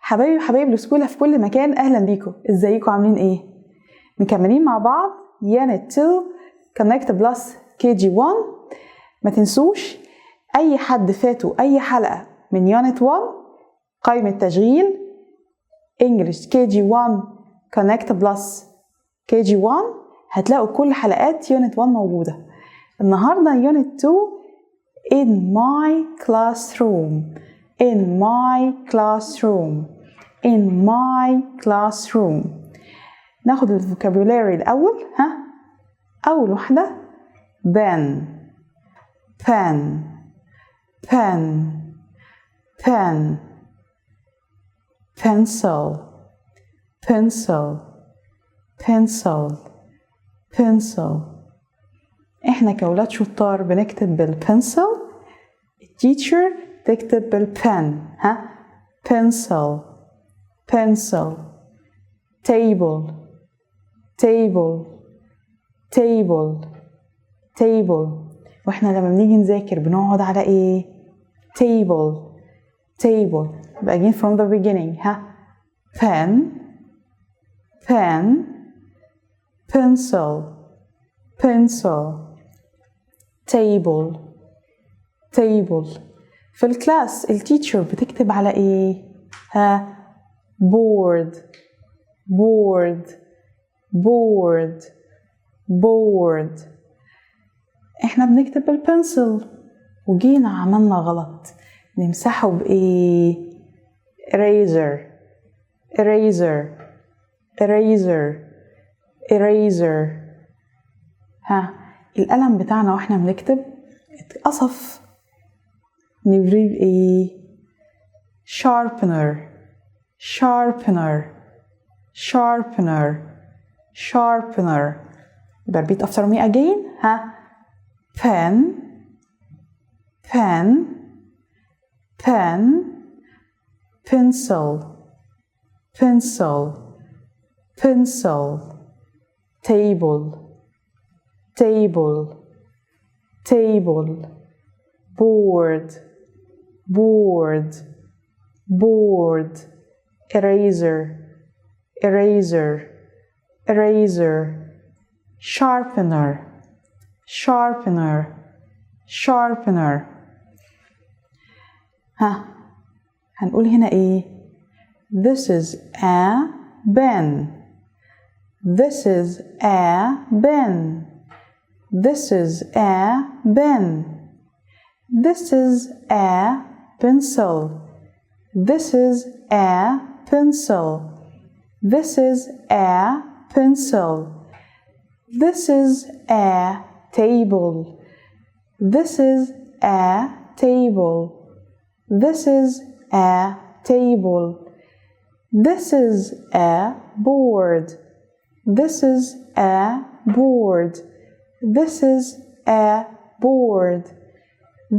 حبايبي وحبايب الاسكوله في كل مكان، اهلا بيكم. ازيكم عاملين ايه؟ مكملين مع بعض Unit 2 Connect Plus KG1. ما تنسوش اي حد فاتوا اي حلقه من Unit 1 قائمه تشغيل English KG1 Connect Plus KG1 هتلاقوا كل حلقات Unit 1 موجوده. النهارده Unit 2 In my classroom. In my classroom. In my classroom. ناخد الفوكابولاري الأول. أول واحدة pen pen pen pen pencil pencil pencil pencil. احنا كأولاد شطار بنكتب بالبنسل، التيتشر تكتب بالبن. pencil pencil table table table table. واحنا لما بنيجي نذاكر بنقعد على ايه؟ table table. begin from the beginning. pen pen pencil pencil table table. في الكلاس التيتشر بتكتب على ايه؟ board board board board. احنا بنكتب بالبنسل وجينا عملنا غلط، نمسحه بايه؟ eraser eraser eraser eraser. القلم بتاعنا واحنا بنكتب اتقصف، نبريه بايه؟ sharpener sharpener sharpener sharpener. repeat after me again. pen pen pen pencil pencil pencil table table table board board board eraser eraser eraser sharpener sharpener sharpener. هنقول هنا ايه؟ this is a pen this is a pen this is a pen this is a pencil this is a pencil this is a pencil this is a table this is a table this is a table this is a board this is a board this is a board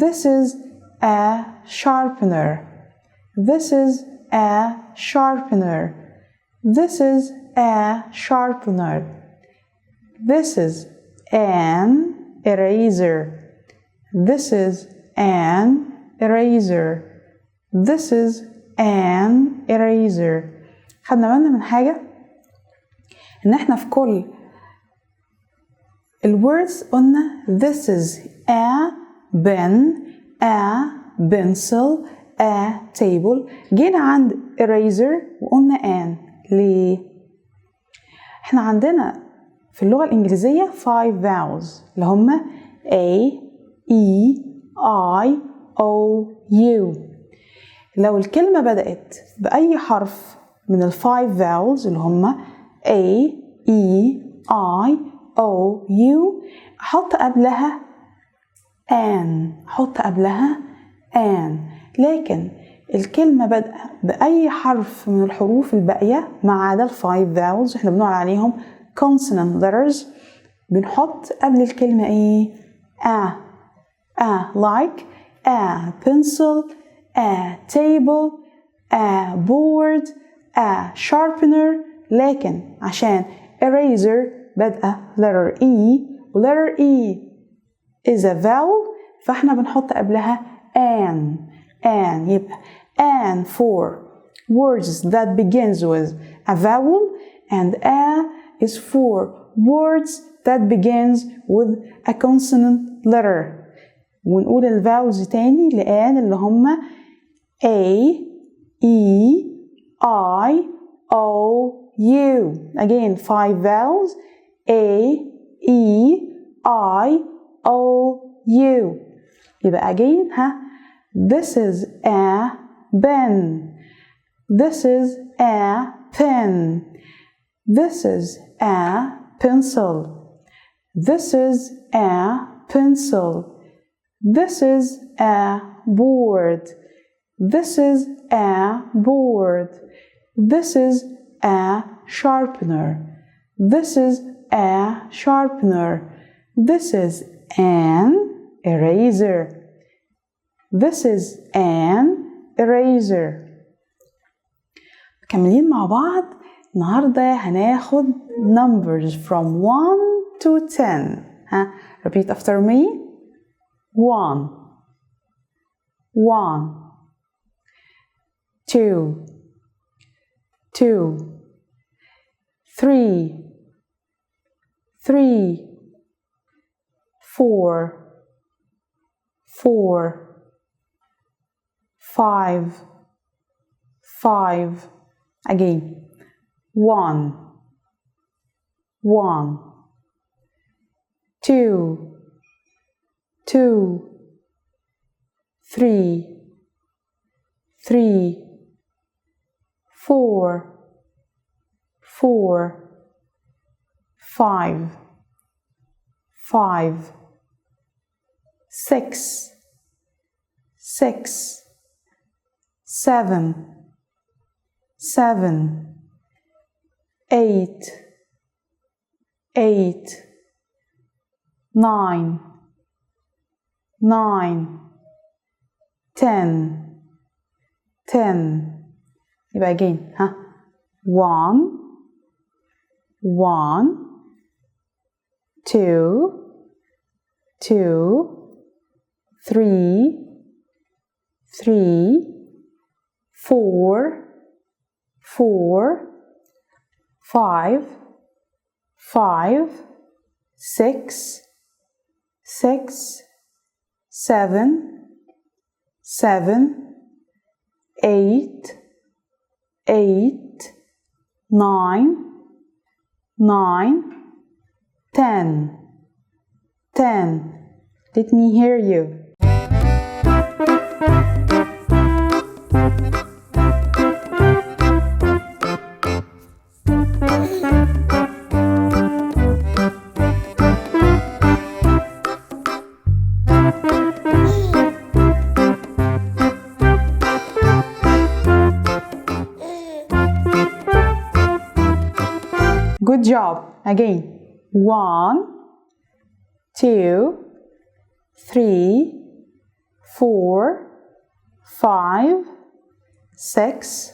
this is a sharpener this is a sharpener this is a sharpener this is an eraser this is an eraser this is an eraser. خدنا بالنا من حاجة، ان احنا في كل الwords قلنا this is a pen a pencil a table. جينا عند eraser وقلنا an. ليه؟ احنا عندنا في اللغة الإنجليزية 5 vowels اللي هما A E I O U. لو الكلمة بدأت بأي حرف من ال 5 vowels اللي هما A E I O U أحط قبلها an أحط قبلها an. لكن الكلمة بدأ بأي حرف من الحروف الباقية ما عدا ال 5 vowels احنا بنقول عليهم consonant letters بنحط قبل الكلمة ايه؟ like a pencil a table a board a sharpener. لكن عشان eraser بدأ letter E و letter E is a vowel فاحنا بنحط قبلها an. يبقى an for words that begins with a vowel, and A is for words that begins with a consonant letter. ونقول الفاولز تاني لآن اللي هما A, E, I, O, U. Again, 5 vowels. A, E, I, O, U. يبقى again this is a pen. This is a pen. This is a pencil. This is a pencil. This is a board. This is a board. This is a sharpener. This is a sharpener. This is an eraser. This is an eraser. مكملين مع بعض. النهاردة هناخد numbers from 1 to 10. Repeat after me. 1 1 2 2 3 3 4 4 5 5 again 1 1 2 2 3 3 4 4 5 5 6 6 7 7 8 8 9 9 10 10 يبقى again 1 1 2 2 3 3 4 4 5 5 6 6 7 7 8 8 9 9 10 10 Let me hear you. Good job. Again. 1 2 3 4 5 6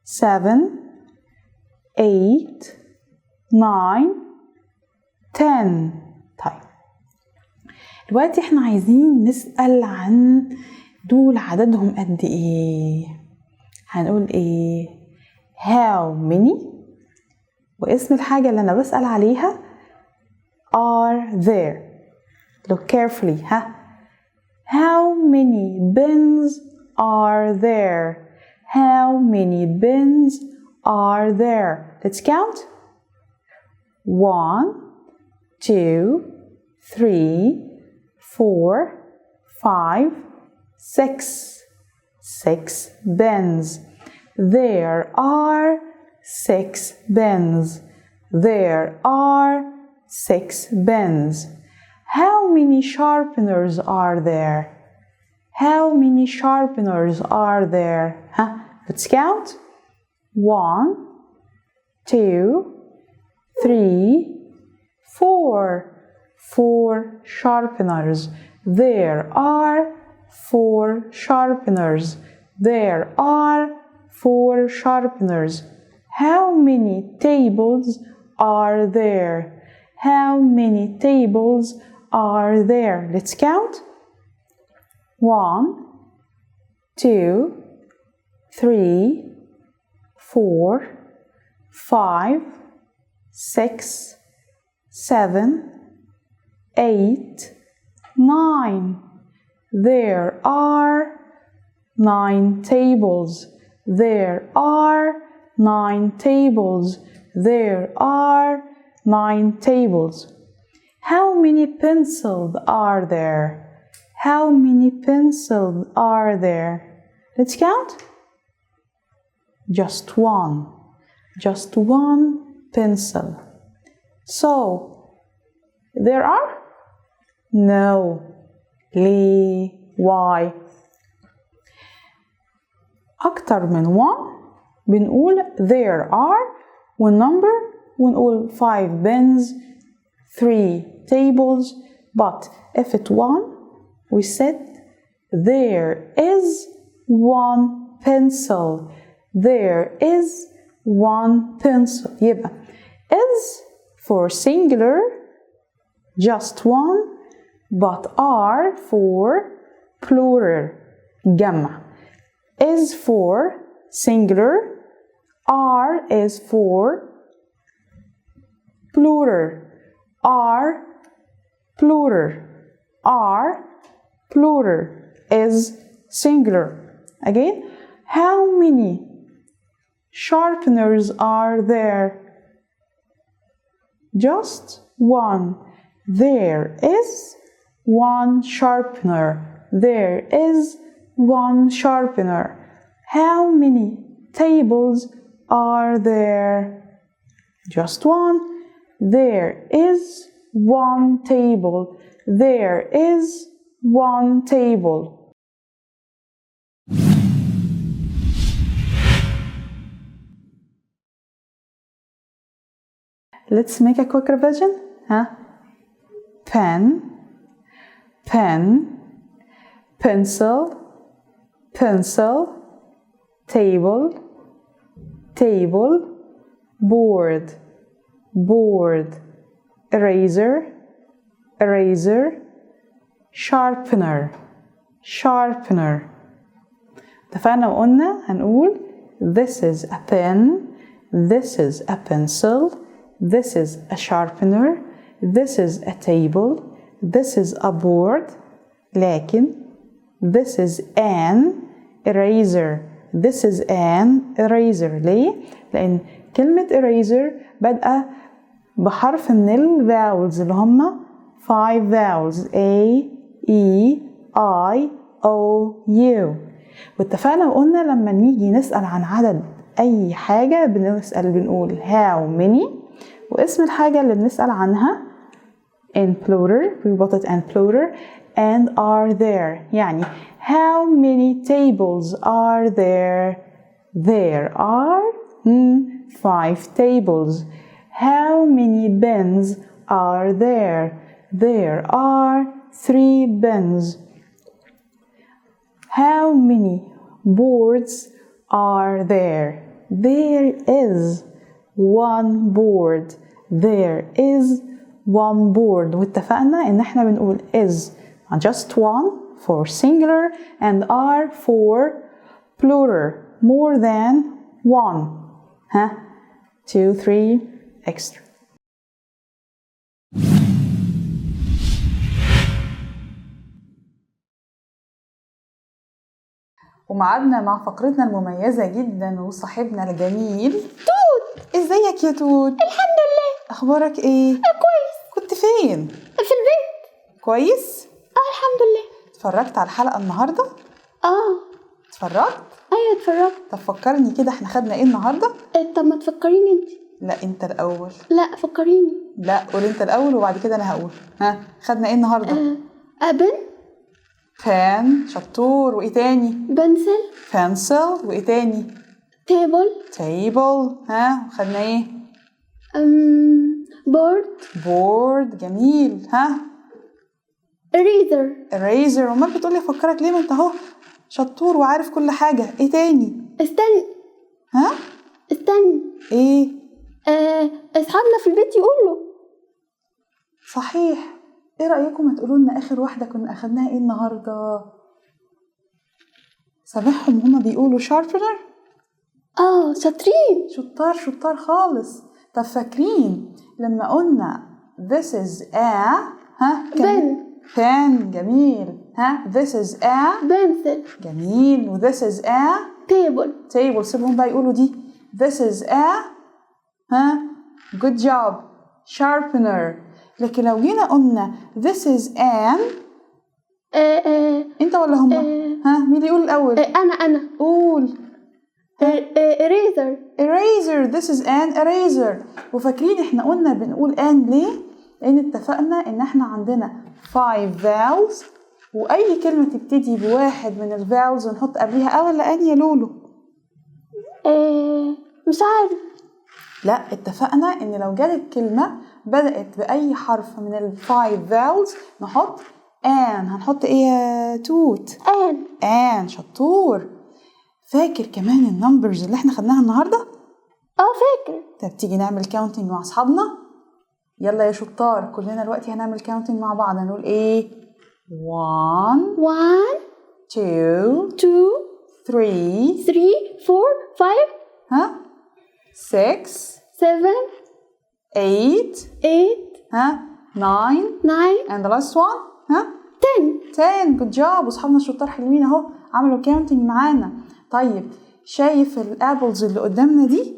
7 8 9 10 طيب دلوقتي احنا عايزين نسأل عن دول عددهم قد ايه. هنقول ايه؟ how many واسم الحاجة اللي أنا بسأل عليها are there. Look carefully. How many bins are there? How many bins are there? Let's count. 1 2 3 4 5 6 6 bins. There are 6 bins. There are 6 bins. How many sharpeners are there? How many sharpeners are there? Let's count. 1 2 3 4 4 sharpeners. There are 4 sharpeners. There are 4 sharpeners. How many tables are there? How many tables are there? Let's count. 1 2 3 4 5 6 7 8 9. There are 9 tables. There are 9 tables. There are 9 tables. How many pencils are there? How many pencils are there? Let's count. Just one. Just one pencil. So, there are? No. ليه؟ Why? أكتر من one بنقول there are والنمبر ونقول 5 pens 3 tables, but if it's one we said there is one pencil. There is one pencil. يبقى is for singular just one, but are for plural جمع. Is for singular, are is for plural, are plural, are plural, is singular. Again, how many sharpeners are there? Just one. There is one sharpener. There is one sharpener. How many tables are there? Just one. There is one table. There is one table. Let's make a quick revision. Pen, pen, pencil, pencil, table, table, board, board, eraser, eraser, sharpener, sharpener. اتفقنا وقلنا هنقول this is a pen, this is a pencil, this is a sharpener, this is a table, this is a board, لكن this is an eraser. This is an eraser. ليه؟ لأن كلمة eraser بادئة بحرف من ال vowels اللي هما 5 vowels A, E, I, O, U. واتفقنا وقلنا لما نيجي نسأل عن عدد أي حاجة بنقول how many، واسم الحاجة اللي بنسأل عنها in plural we put it in plural and are there. يعني how many tables are there? There are 5 tables. How many pens are there? There are 3 pens. How many boards are there? There is one board. There is one board. واتفقنا ان احنا بنقول is just one for singular and are for plural more than one. 2 3 extra. ومعادنا مع فقرتنا المميزة جدا وصاحبنا الجميل توت. ازيك يا توت؟ الحمد لله. اخبارك ايه؟ كويس. كنت فين؟ في البيت. كويس؟ الحمد لله. اتفرجت على الحلقة النهاردة؟ اتفرجت؟ ايوه اتفرجت. طب فكرني كده احنا خدنا ايه النهاردة؟ طب ما تفكريني انت. لا انت الاول. لا فكريني. لا قول انت الاول وبعد كده انا هقول. خدنا ايه النهاردة؟ بن، فان، شطور، وايه تاني؟ بنسل، بنسل، وايه تاني؟ تيبل، تيبل. خدنا ايه؟ بورد، بورد، جميل. eraser. eraser. امال بتقولي افكرك ليه؟ ما انت اهو شطور وعارف كل حاجة. ايه تاني؟ استني. استني. ايه؟ اصحابنا في البيت يقولوا. صحيح. ايه رأيكم ما تقولوا لنا اخر واحدة كنا اخدناها ايه النهاردة؟ سامعهم هما بيقولوا sharpener؟ شاطرين. شطار خالص. طب فاكرين لما قلنا this is a pen؟ جميل. this is a pencil. جميل. و this is a table. سيبهم بقى يقولوا دي. this is a good job sharpener. لكن لو جينا قلنا this is an انت ولا هما؟ مين اللي يقول الأول؟ أنا قول. eraser. this is an eraser. وفاكرين احنا قلنا بنقول an ليه؟ لأن اتفقنا ان احنا عندنا 5 vowels، وأي كلمة تبتدي بواحد من الفاولز ونحط قبلها أ ولا أن يا لولو؟ مش عارف. لا، اتفقنا ان لو جالت كلمة بدأت بأي حرف من ال 5 vowels نحط an. هنحط ايه يا توت؟ an. شطور. فاكر كمان النمبرز اللي احنا خدناها النهاردة؟ فاكر. طب تيجي نعمل كاونتنج مع اصحابنا؟ يلا يا شطار، كلنا دلوقتي هنعمل كاونتنج مع بعض. هنقول ايه؟ 1 2 3 4 5 6 7 8 9 9 and the last one 10. good job. واصحابنا الشطار حلوين اهو عملوا كاونتنج معانا. طيب شايف الابلز اللي قدامنا دي؟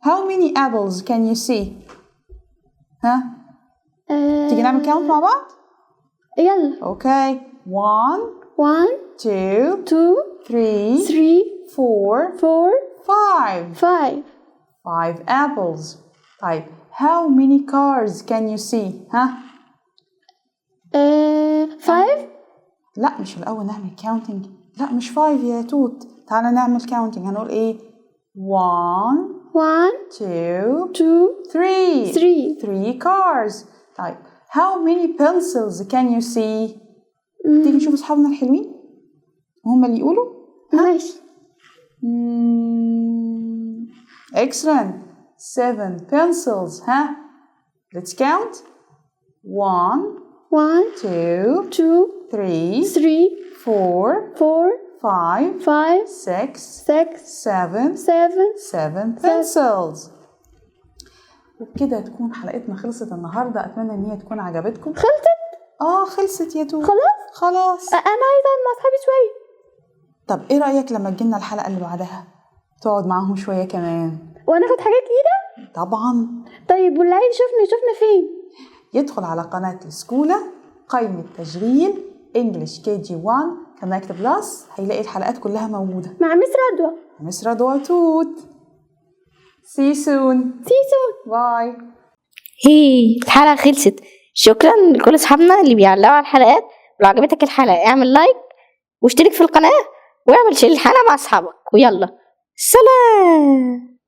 how many apples can you see؟ تيجي نعمل كاونت مع بعض؟ يلا. اوكي. 1 2 3 4 5 apples. طيب how many cars can you see؟ 5. لا مش الأول نعمل كاونتنج. لا مش 5 يا توت. تعالى نعمل كاونتنج. هنقول ايه؟ 1 2 3 cars. طيب how many pencils can you see؟ تيجي نشوف أصحابنا الحلوين وهم اللي يقولوا. ماشي. excellent. 7 pencils. let's count. 1 2 3 4 5 6 7 pencils. وبكده تكون حلقتنا خلصت النهارده. اتمنى ان هي تكون عجبتكم. خلصت يا توت. خلاص. انا عايزه اقعد مع اصحابي شويه. طب ايه رايك لما تجينا الحلقه اللي بعدها تقعد معاهم شويه كمان وناخد حاجات جديده؟ طبعا. طيب واللي عايز يشوفنا فين؟ يدخل على قناه الاسكوله، قائمه تشغيل انجلش KG1 كونكت بلس، هيلاقي الحلقات كلها موجوده مع مس رضوى توت. see you soon. باي. الحلقة خلصت. شكرا لكل اصحابنا اللي بيعلقوا على الحلقات. ولو عجبتك الحلقة اعمل لايك واشترك في القناة واعمل شير الحلقة مع اصحابك. ويلا سلام.